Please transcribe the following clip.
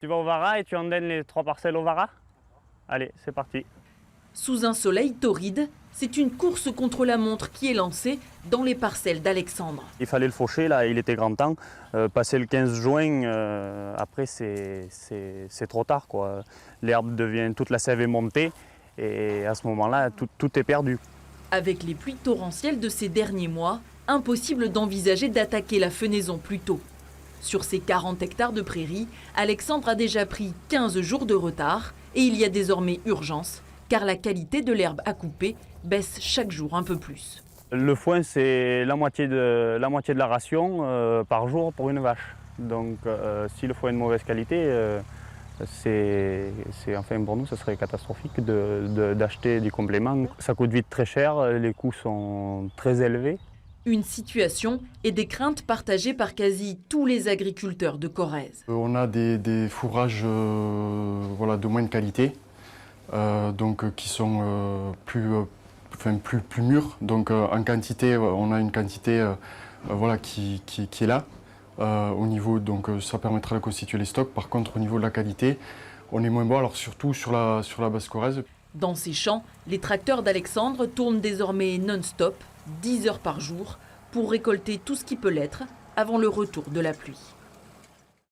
Tu vas au Vara et tu endaines les 3 parcelles au Vara? Allez, c'est parti. Sous un soleil torride, c'est une course contre la montre qui est lancée dans les parcelles d'Alexandre. Il fallait le faucher, là, il était grand temps. Passé le 15 juin, après c'est trop tard, quoi. L'herbe devient, toute la sève est montée et à ce moment-là, tout est perdu. Avec les pluies torrentielles de ces derniers mois, impossible d'envisager d'attaquer la fenaison plus tôt. Sur ces 40 hectares de prairies, Alexandre a déjà pris 15 jours de retard et il y a désormais urgence, car la qualité de l'herbe à couper baisse chaque jour un peu plus. Le foin, c'est la moitié de la ration par jour pour une vache. Donc si le foin est de mauvaise qualité, enfin pour nous, ce serait catastrophique d'acheter du complément. Ça coûte vite très cher, les coûts sont très élevés. Une situation et des craintes partagées par quasi tous les agriculteurs de Corrèze. On a des fourrages voilà, de moindre qualité, qui sont plus mûrs. Donc en quantité, on a une quantité voilà, qui est là. Au niveau, donc ça permettra de constituer les stocks. Par contre, au niveau de la qualité, on est moins bon, alors surtout sur la Basse-Corrèze. Dans ces champs, les tracteurs d'Alexandre tournent désormais non-stop, 10 heures par jour, pour récolter tout ce qui peut l'être avant le retour de la pluie.